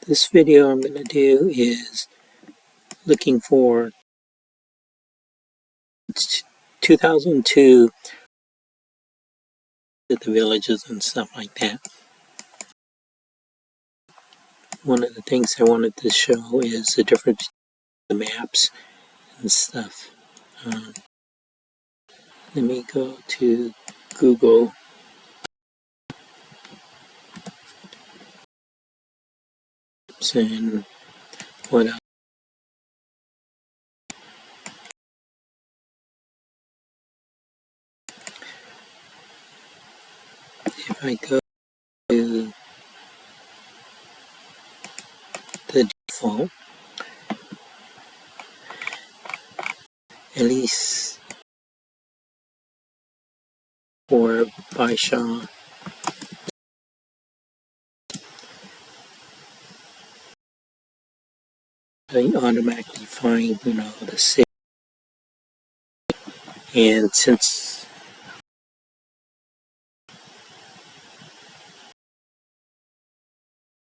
This video I'm going to do is looking for 2002 at the villages and stuff like that. One of the things I wanted to show is the difference in the maps and stuff. Let me go to Google. And what else? If I go to the default, at least for Baisha, I automatically find, the city. And since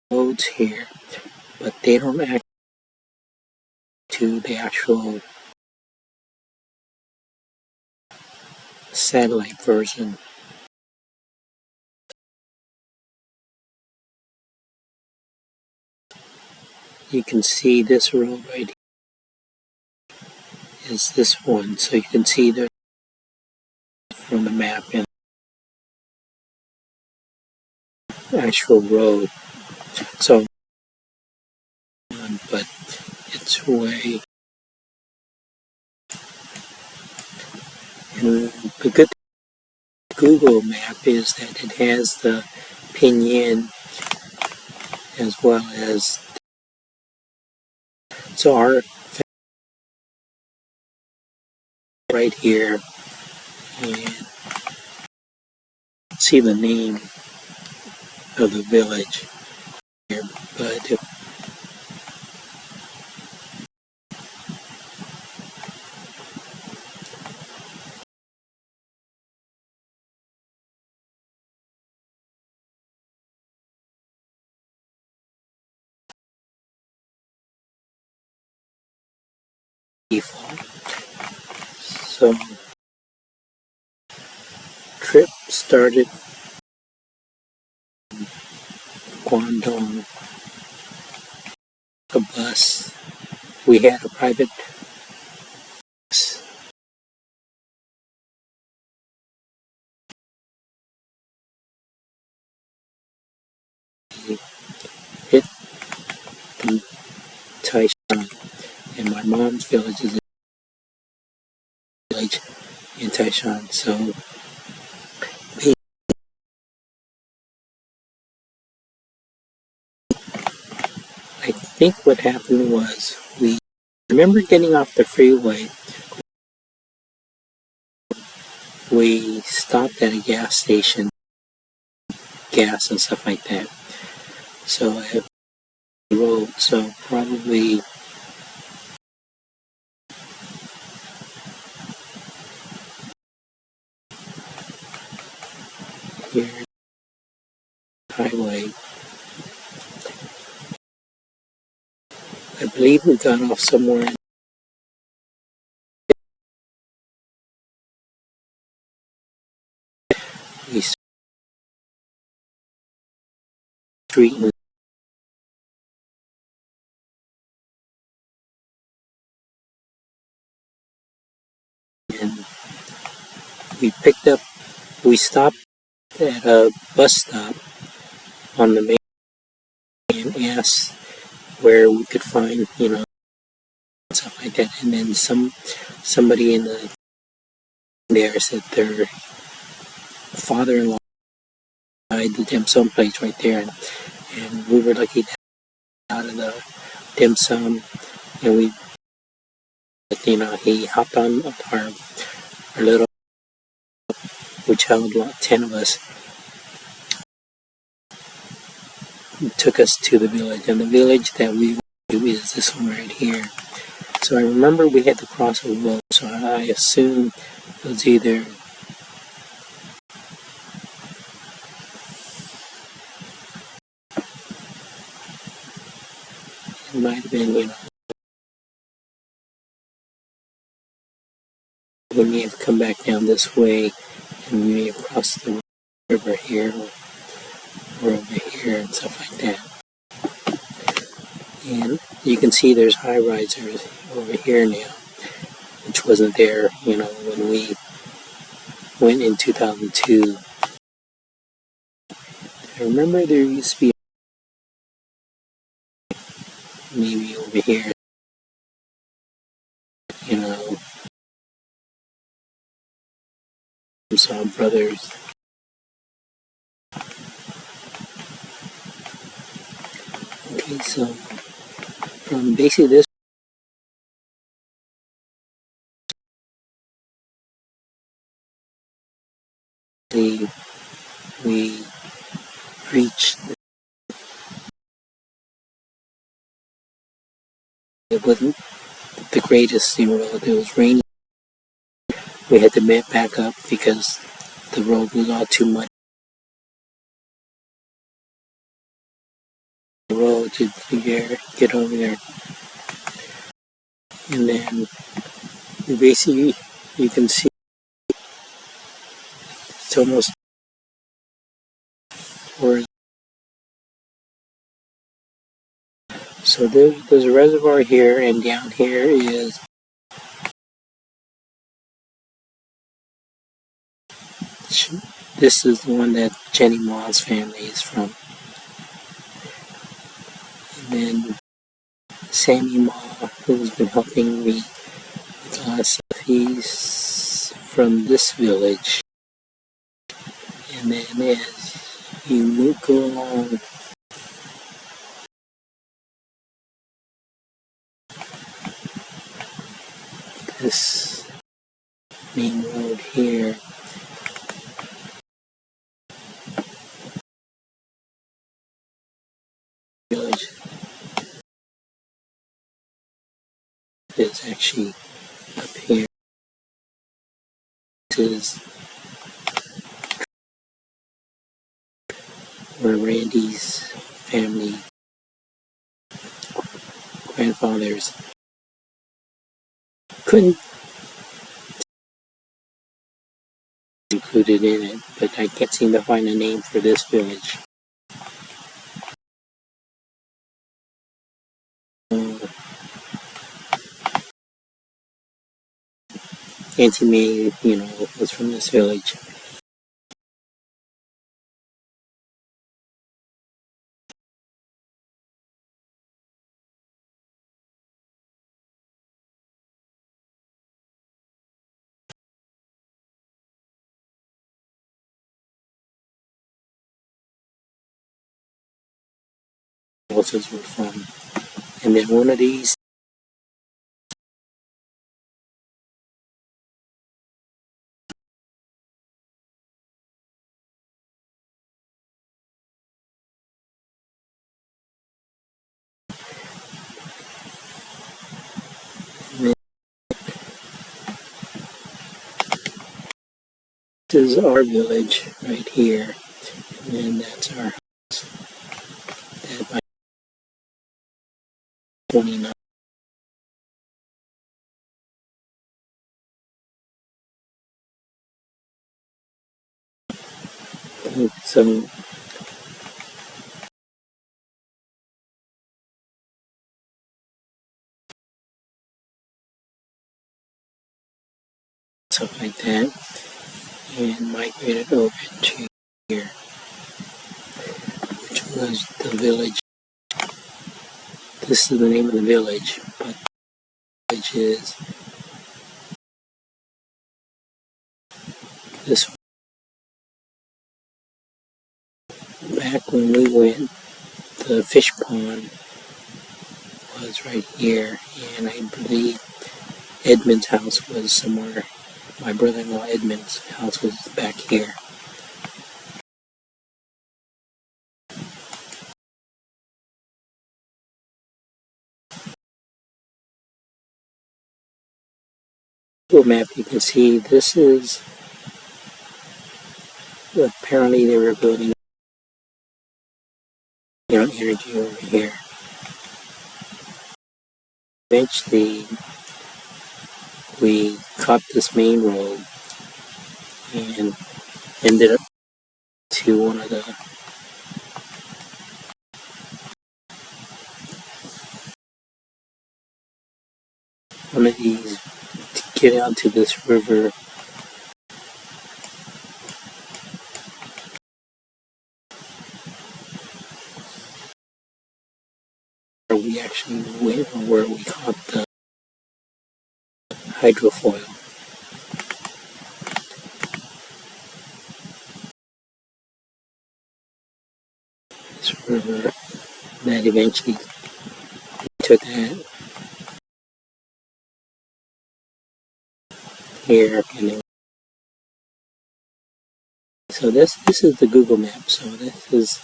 roads here, but they don't act to the actual satellite version. You can see this road right here is this one, so you can see the from the map and actual road. So, but it's way. And the good thing with Google Map is that it has the pinyin as well as. So our right here, and see the name of the village here, but if default, so trip started Guangdong, a bus. We had a private bus. Hit the Taishan, and my mom's village is a village in Taishan. So I think what happened was we remember getting off the freeway. We stopped at a gas station, gas and stuff like that. So I rode, so probably here highway. I believe we got off somewhere. We street and we stopped at a bus stop on the main and asked where we could find, stuff like that. And then somebody in there said their father-in-law died the dim sum place right there, and we were lucky to get out of the dim sum, and he hopped on our little, which held 10 of us, took us to the village, and the village that we went to is this one right here. So I remember we had to cross a road, so I assume it was either It might have been, we may have come back down this way and we may have crossed the river here or over here and stuff like that. And you can see there's high risers over here now, which wasn't there, when we went in 2002. I remember there used to be maybe over here, some brothers. Okay, so from basically this, we reached. It wasn't the greatest road. It was rainy. We had to back up because the road was all too muddy. The road to get over there. And then basically you can see it's almost where. So there's a reservoir here, and down here is this is the one that Jenny Ma's family is from. And then Sammy Ma, who's been helping me with a lot of stuff, he's from this village. And then as you go along this main road here, village is actually up here. This is where Randy's family, grandfathers, couldn't included in it, but I can't seem to find a name for this village. Auntie May, was from this village. Houses were from. And then one of these this is our village right here. And then that's our house. That by 29. So stuff like that, and migrated over to here, which was the village. This is the name of the village, but the village is this one. Back when we went, the fish pond was right here, and I believe Edmund's house was somewhere. My brother-in-law Edmund's house was back here. Google map, you can see this is apparently they were building energy over here. Eventually, we caught this main road and ended up to one of these to get out to this river. Where we actually went, or where we caught the hydrofoil. This river that eventually took that here, and then, so this is the Google map. So this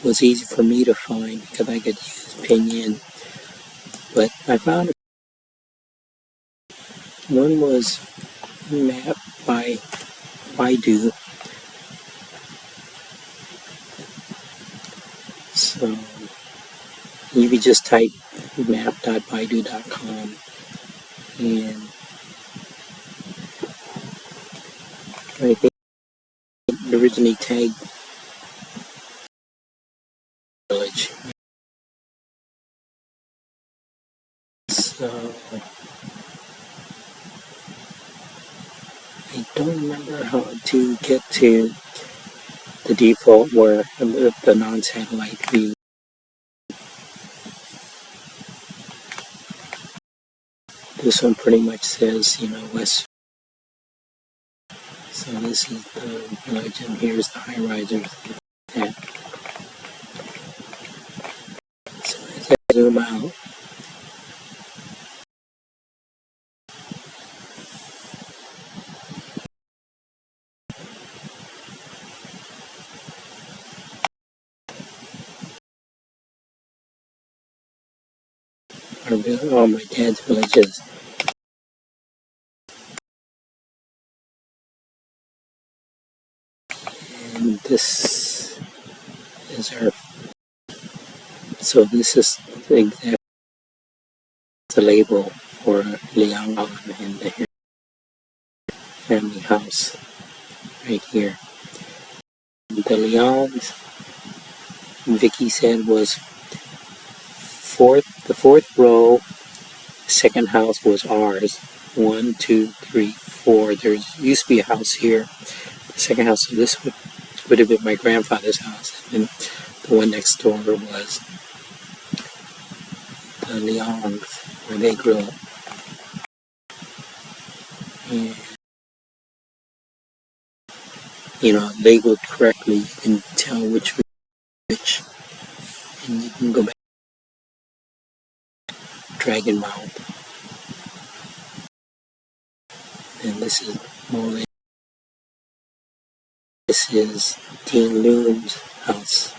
was easy for me to find because I could use Pinyin. But I found one was mapped by Baidu. So you could just type map.baidu.com, and I think it originally tagged village. So I don't remember how to get to the default where the non-satellite view. This one pretty much says, west. So this is the village, and here's the high risers. So as I zoom out, all my dad's villages. And this is our. So this is the label for Liang and the family house right here. The Liang's, Vicky said, was the fourth row. Second house was ours. 1, 2, 3, 4. There used to be a house here. The second house, so this would have been my grandfather's house. And the one next door was the Liang's, where they grew up. And, labeled correctly, you can tell which. And you can go back to Dragon Mount. And this is Molin. This is Dean Loon's house.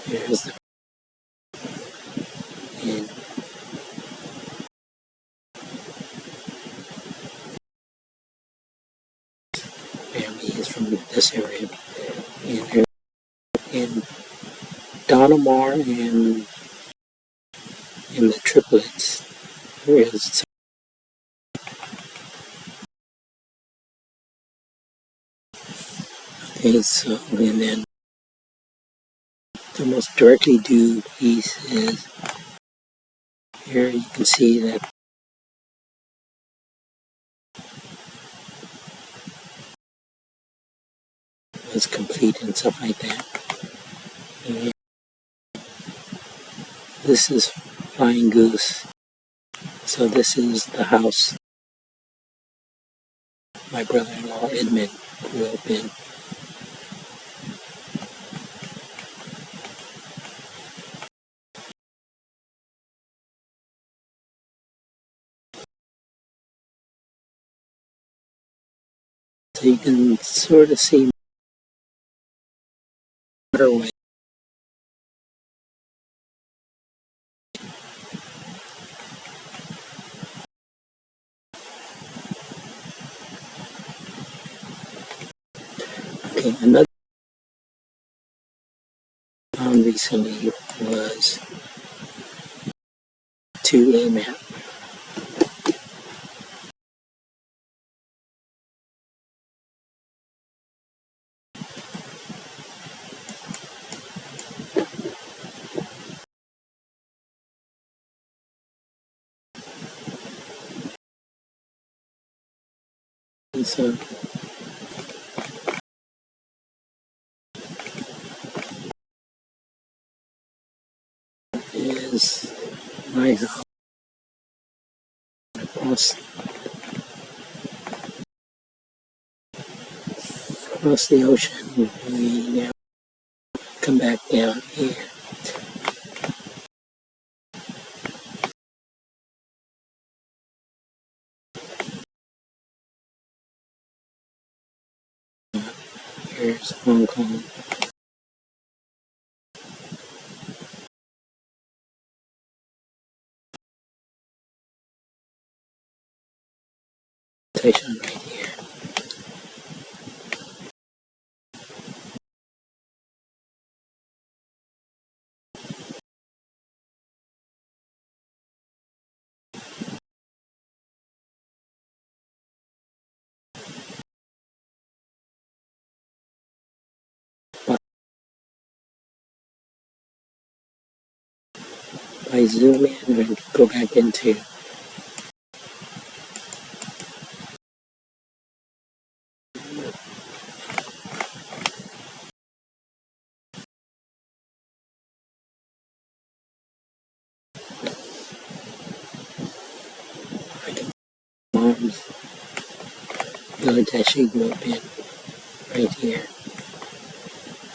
Here's the and family is from this area. And Donamar and the triplets. Here is. Okay, so, and then the most directly due east is here. You can see that it's complete and stuff like that. And this is Flying Goose. So this is the house my brother-in-law Edmund grew up in. So you can sort of see waterway. Okay, another I found recently was to AMap. And so is my house across the ocean. We now come back down here. Here's Hong Kong. Station right here. If I zoom in and go back into I can farms village actually grew up in right here.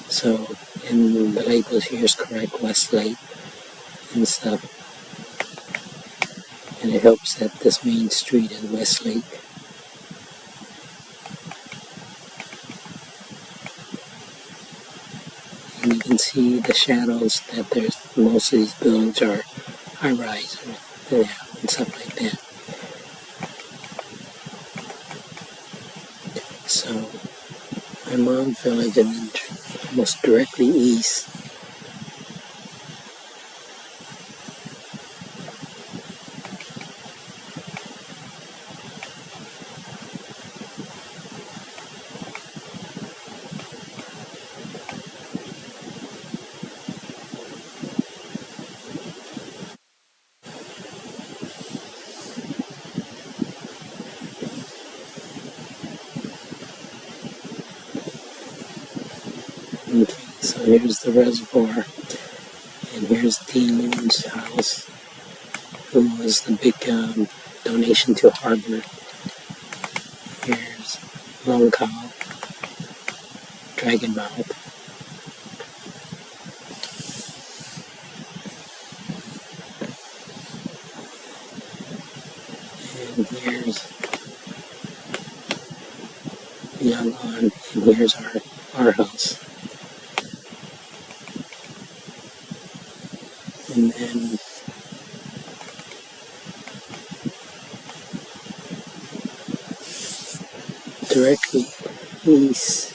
So and the labels here is correct, Westlake and stuff. And it helps that this main street is Westlake. And you can see the shadows that there's most of these buildings are high rise and stuff like that. So I'm on village and then almost directly east. Okay, so here's the reservoir, and here's Dean Loon's house, who was the big donation to Harvard. Here's Long Cow, Dragon Mouth. And here's Yangon, and here's our house. And then directly east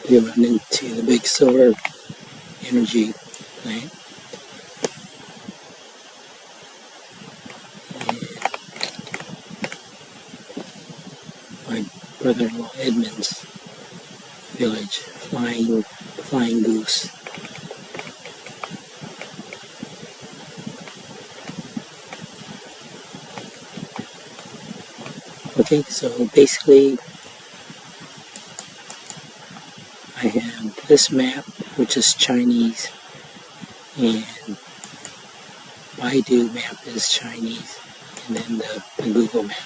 we run into the big solar energy plant. My brother-in-law Edmund's village, flying goose. Okay, so basically I have this map, which is Chinese, and Baidu Map is Chinese, and then the Google Map.